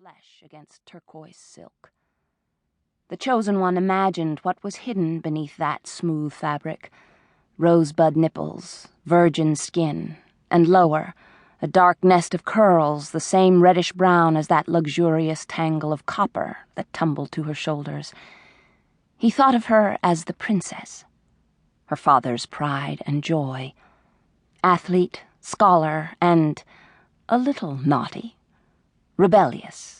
flesh against turquoise silk. The chosen one imagined what was hidden beneath that smooth fabric: rosebud nipples, virgin skin, and lower, a dark nest of curls the same reddish-brown as that luxurious tangle of copper that tumbled to her shoulders. He thought of her as the princess, her father's pride and joy, athlete, scholar, and a little naughty, rebellious.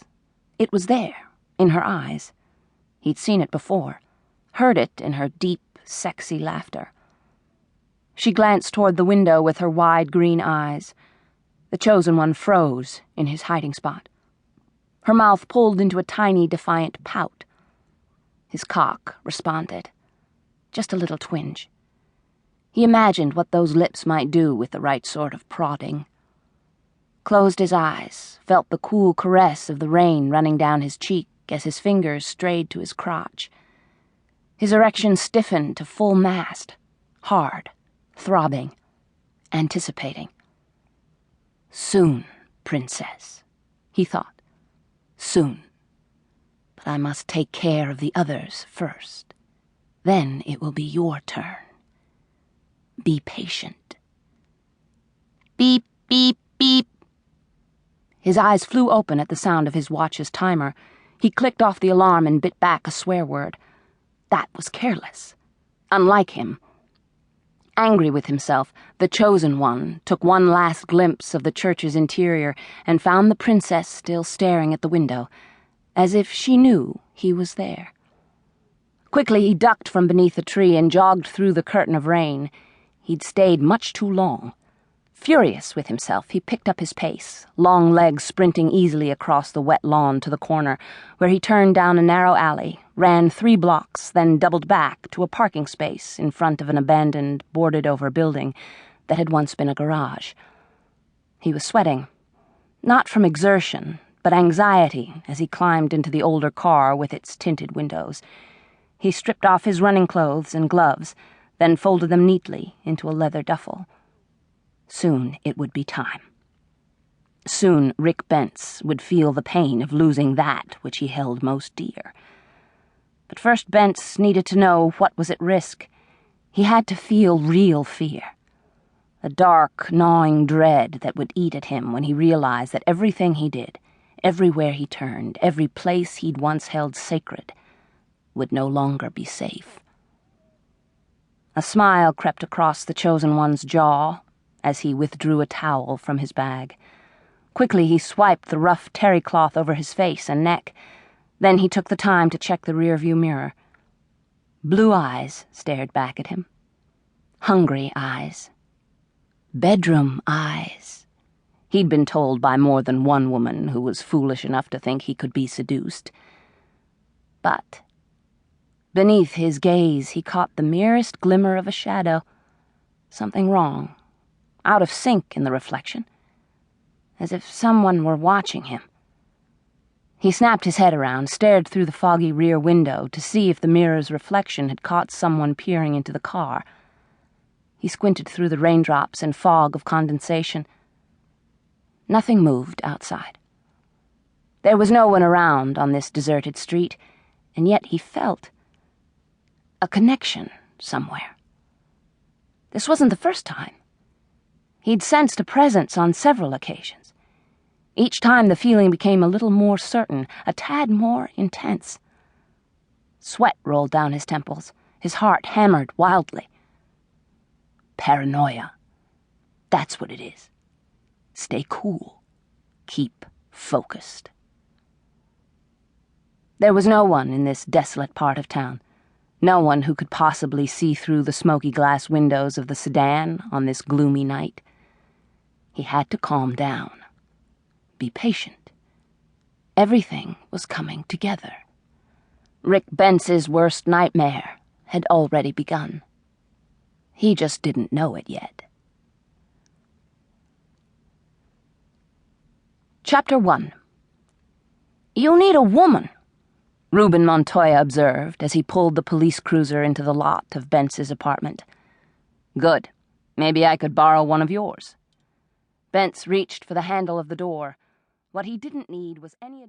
It was there, in her eyes. He'd seen it before, heard it in her deep, sexy laughter. She glanced toward the window with her wide green eyes. The chosen one froze in his hiding spot. Her mouth pulled into a tiny, defiant pout. His cock responded. Just a little twinge. He imagined what those lips might do with the right sort of prodding. Closed his eyes, felt the cool caress of the rain running down his cheek as his fingers strayed to his crotch. His erection stiffened to full mast, hard, throbbing, anticipating. Soon, princess, he thought. Soon. But I must take care of the others first. Then it will be your turn. Be patient. Beep, beep, beep. His eyes flew open at the sound of his watch's timer. He clicked off the alarm and bit back a swear word. That was careless. Unlike him. Angry with himself, the chosen one took one last glimpse of the church's interior and found the princess still staring at the window, as if she knew he was there. Quickly he ducked from beneath a tree and jogged through the curtain of rain. He'd stayed much too long. Furious with himself, he picked up his pace, long legs sprinting easily across the wet lawn to the corner, where he turned down a narrow alley, ran 3 blocks, then doubled back to a parking space in front of an abandoned, boarded-over building that had once been a garage. He was sweating, not from exertion, but anxiety as he climbed into the older car with its tinted windows. He stripped off his running clothes and gloves, then folded them neatly into a leather duffel. Soon it would be time. Soon Rick Bentz would feel the pain of losing that which he held most dear. But first Bentz needed to know what was at risk. He had to feel real fear. A dark, gnawing dread that would eat at him when he realized that everything he did, everywhere he turned, every place he'd once held sacred, would no longer be safe. A smile crept across the chosen one's jaw as he withdrew a towel from his bag. Quickly he swiped the rough terry cloth over his face and neck. Then he took the time to check the rearview mirror. Blue eyes stared back at him. Hungry eyes. Bedroom eyes. He'd been told by more than one woman who was foolish enough to think he could be seduced. But beneath his gaze he caught the merest glimmer of a shadow. Something wrong. Out of sync in the reflection, as if someone were watching him. He snapped his head around, stared through the foggy rear window to see if the mirror's reflection had caught someone peering into the car. He squinted through the raindrops and fog of condensation. Nothing moved outside. There was no one around on this deserted street, and yet he felt a connection somewhere. This wasn't the first time. He'd sensed a presence on several occasions. Each time the feeling became a little more certain, a tad more intense. Sweat rolled down his temples. His heart hammered wildly. Paranoia. That's what it is. Stay cool. Keep focused. There was no one in this desolate part of town. No one who could possibly see through the smoky glass windows of the sedan on this gloomy night. He had to calm down. Be patient. Everything was coming together. Rick Bentz's worst nightmare had already begun. He just didn't know it yet. Chapter 1. You need a woman, Ruben Montoya observed as he pulled the police cruiser into the lot of Bentz's apartment. Good. Maybe I could borrow one of yours. Bentz reached for the handle of the door. What he didn't need was any